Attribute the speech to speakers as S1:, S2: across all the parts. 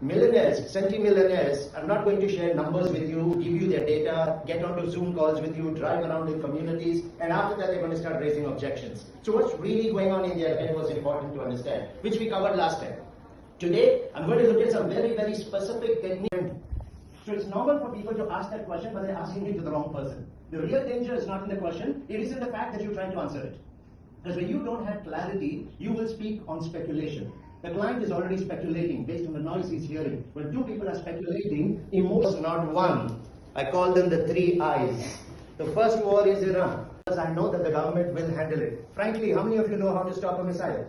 S1: Millionaires, centimillionaires are not going to share numbers with you, give you their data, get onto Zoom calls with you, drive around in communities, and after that they're going to start raising objections. So what's really going on in their head was important to understand, which we covered last time. Today, I'm going to look at some very, very specific techniques. So it's normal for people to ask that question, but they're asking it to the wrong person. The real danger is not in the question, it is in the fact that you're trying to answer it. Because when you don't have clarity, you will speak on speculation. The client is already speculating based on the noise he's hearing. When two people are speculating, emotion not one. I call them the three I's. The first war is Iran. Because I know that the government will handle it. Frankly, how many of you know how to stop a missile?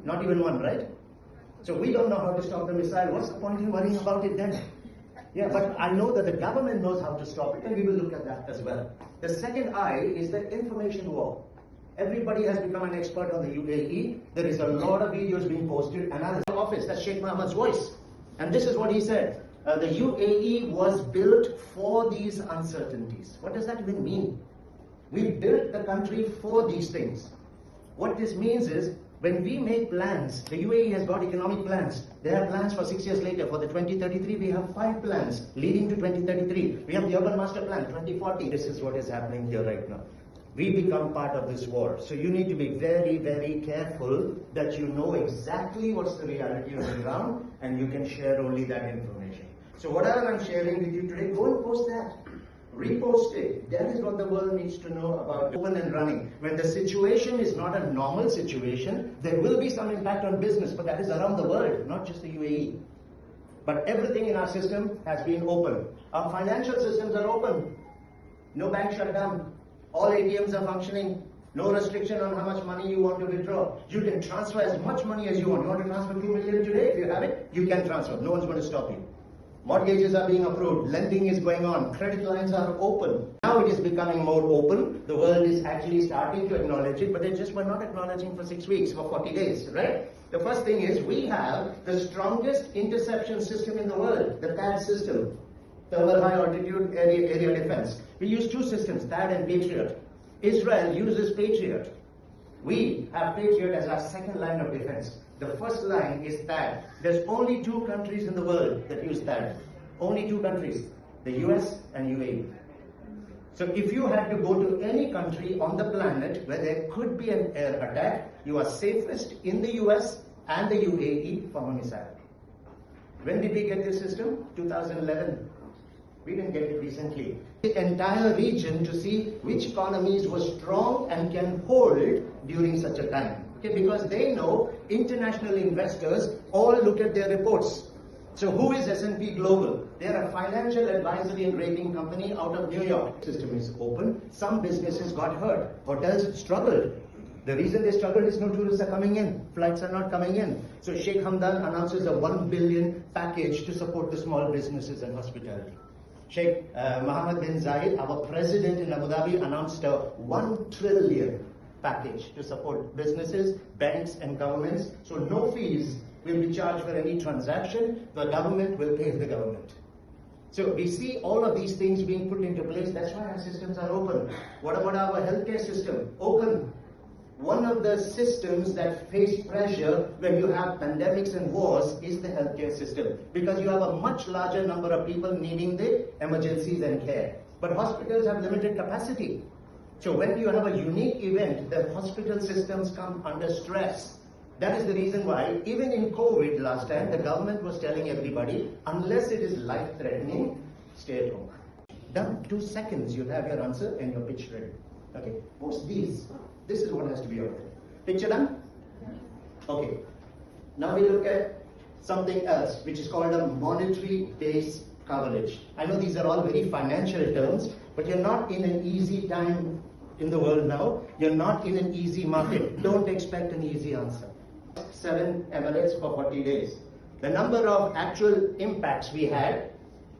S1: Not even one, right? So we don't know how to stop the missile. What's the point in worrying about it then? Yeah, but I know that the government knows how to stop it, and we will look at that as well. The second I is the information war. Everybody has become an expert on the UAE. There is a lot of videos being posted. Analysis office, that's Sheikh Mohammed's voice. And this is what he said. The UAE was built for these uncertainties. What does that even mean? We built the country for these things. What this means is, when we make plans, the UAE has got economic plans. They have plans for 6 years later. For the 2033, we have 5 plans leading to 2033. We have the Urban Master Plan, 2040. This is what is happening here right now. We become part of this war. So you need to be very, very careful that you know exactly what's the reality on the ground, and you can share only that information. So whatever I'm sharing with you today, go and post that. Repost it. That is what the world needs to know about open and running. When the situation is not a normal situation, there will be some impact on business, but that is around the world, not just the UAE. But everything in our system has been open. Our financial systems are open. No bank shut down. All ATMs are functioning. No restriction on how much money you want to withdraw. You can transfer as much money as you want. You want to transfer 2 million today? If you have it, you can transfer. No one's going to stop you. Mortgages are being approved, lending is going on, credit lines are open. Now it is becoming more open. The world is actually starting to acknowledge it, but they just were not acknowledging for 6 weeks, for 40 days, right? The first thing is, we have the strongest interception system in the world, the THAAD system, Thermal High Altitude Area Defense. We use 2 systems, THAAD and Patriot. Israel uses Patriot. We have Patriot as our second line of defense. The first line is THAAD. There's only 2 countries in the world that use THAAD. Only 2 countries, the US and UAE. So if you had to go to any country on the planet where there could be an air attack, you are safest in the US and the UAE from a missile. When did we get this system? 2011. We didn't get it recently. The entire region to see which economies were strong and can hold during such a time. Okay, because they know international investors all look at their reports. So who is S&P Global? They are a financial advisory and rating company out of New York. The system is open. Some businesses got hurt. Hotels struggled. The reason they struggled is no tourists are coming in. Flights are not coming in. So Sheikh Hamdan announces a 1 billion package to support the small businesses and hospitality. Sheikh Mohammed bin Zayed, our president in Abu Dhabi, announced a 1 trillion package to support businesses, banks and governments. So no fees will be charged for any transaction. The government will pay the government. So we see all of these things being put into place. That's why our systems are open. What about our healthcare system? Open. One of the systems that face pressure when you have pandemics and wars is the healthcare system, because you have a much larger number of people needing the emergencies and care. But hospitals have limited capacity. So when you have a unique event, the hospital systems come under stress. That is the reason why, even in COVID last time, the government was telling everybody, unless it is life-threatening, stay at home. Done. 2 seconds, you'll have your answer and your pitch ready. Okay, post these. This is what has to be out there. Picture done? Okay. Now we look at something else, which is called a monetary base coverage. I know these are all very financial terms, but you're not in an easy time in the world now. You're not in an easy market. Don't expect an easy answer. 7 Emirates for 40 days. The number of actual impacts we had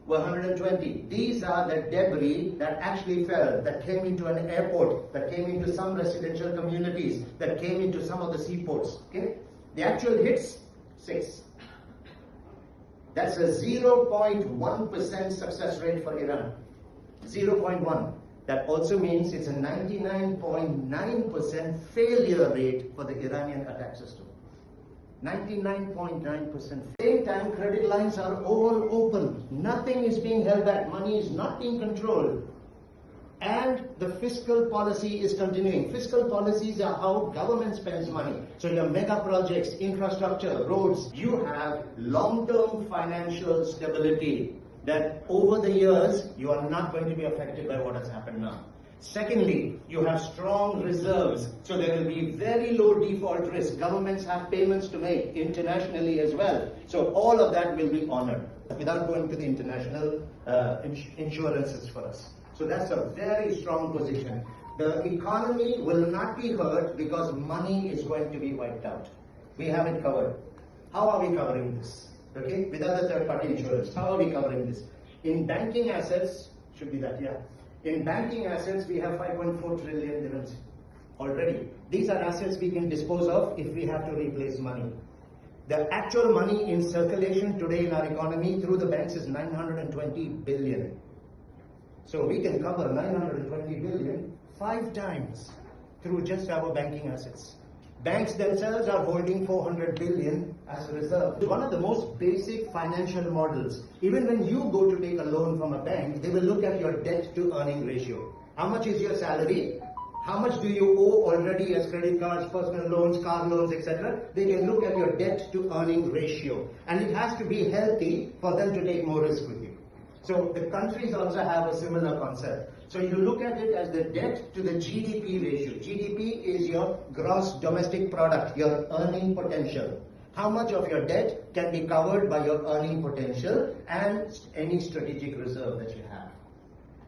S1: were 120. These are the debris that actually fell, that came into an airport, that came into some residential communities, that came into some of the seaports. Okay? The actual hits, 6. That's a 0.1% success rate for Iran. 0.1. That also means it's a 99.9% failure rate for the Iranian attack system. 99.9%. Same time, credit lines are all open. Nothing is being held back. Money is not being controlled. And the fiscal policy is continuing. Fiscal policies are how government spends money. So your mega projects, infrastructure, roads, you have long-term financial stability that over the years, you are not going to be affected by what has happened now. Secondly, you have strong reserves, so there will be very low default risk. Governments have payments to make internationally as well. So all of that will be honored without going to the international insurances for us. So that's a very strong position. The economy will not be hurt because money is going to be wiped out. We have it covered. How are we covering this? Okay, without the third-party insurance, how are we covering this? In banking assets, should be that, yeah. In banking assets, we have 5.4 trillion dirhams already. These are assets we can dispose of if we have to replace money. The actual money in circulation today in our economy through the banks is 920 billion. So we can cover 920 billion 5 times through just our banking assets. Banks themselves are holding 400 billion as a reserve. One of the most basic financial models. Even when you go to take a loan from a bank, they will look at your debt to earning ratio. How much is your salary? How much do you owe already as credit cards, personal loans, car loans, etc.? They can look at your debt to earning ratio. And it has to be healthy for them to take more risk with you. So the countries also have a similar concept. So you look at it as the debt to the GDP ratio. GDP is your gross domestic product, your earning potential. How much of your debt can be covered by your earning potential and any strategic reserve that you have.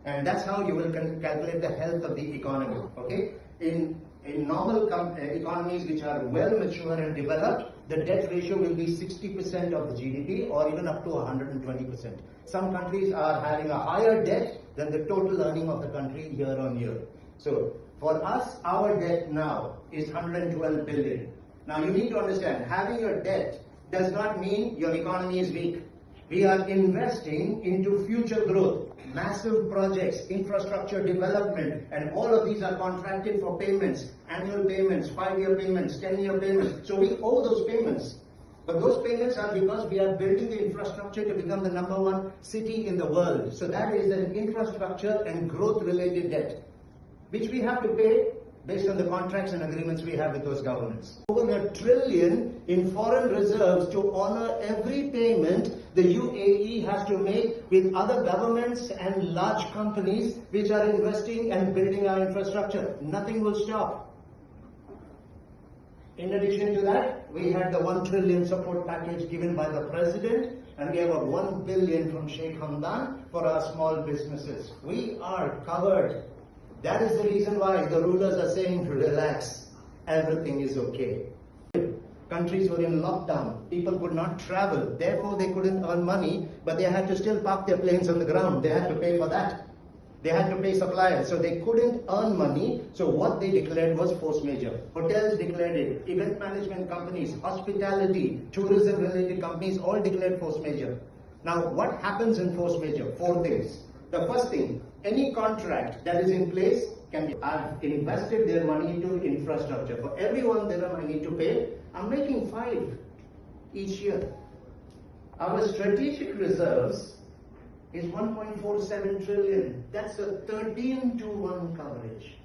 S1: And that's how you will calculate the health of the economy. Okay? In normal economies which are well mature and developed, the debt ratio will be 60% of the GDP or even up to 120%. Some countries are having a higher debt than the total earning of the country year on year. So for us, our debt now is 112 billion. Now you need to understand, having your debt does not mean your economy is weak. We are investing into future growth, massive projects, infrastructure development, and all of these are contracted for payments, annual payments, 5-year payments, 10-year payments. So we owe those payments. But those payments are because we are building the infrastructure to become the #1 city in the world. So that is an infrastructure and growth related debt, which we have to pay based on the contracts and agreements we have with those governments. Over $1 trillion in foreign reserves to honor every payment the UAE has to make with other governments and large companies which are investing and building our infrastructure. Nothing will stop. In addition to that, we had the $1 trillion support package given by the President, and we have a $1 billion from Sheikh Hamdan for our small businesses. We are covered. That is the reason why the rulers are saying, relax, everything is okay. Countries were in lockdown, people could not travel, therefore they couldn't earn money, but they had to still park their planes on the ground. They had to pay for that. They had to pay suppliers, so they couldn't earn money. So what they declared was force majeure. Hotels declared it, event management companies, hospitality, tourism related companies all declared force majeure. Now what happens in force majeure? 4 things. The first thing, any contract that is in place can be, I've invested their money into infrastructure. For every $1 dirham I need to pay, I'm making 5 each year. Our strategic reserves is 1.47 trillion. That's a 13-to-1 coverage.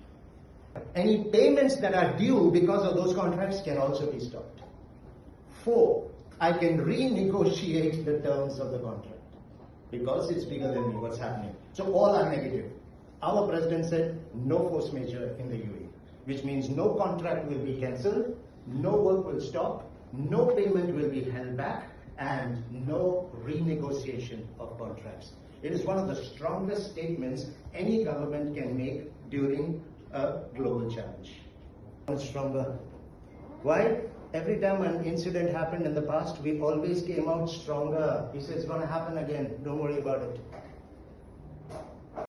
S1: Any payments that are due because of those contracts can also be stopped. 4, I can renegotiate the terms of the contract because it's bigger than me, what's happening. So all are negative. Our president said no force majeure in the UAE, which means no contract will be cancelled, no work will stop, no payment will be held back, and no renegotiation of contracts. It is one of the strongest statements any government can make during a global challenge. It's stronger. Why? Every time an incident happened in the past, we always came out stronger. He said it's going to happen again, don't worry about it.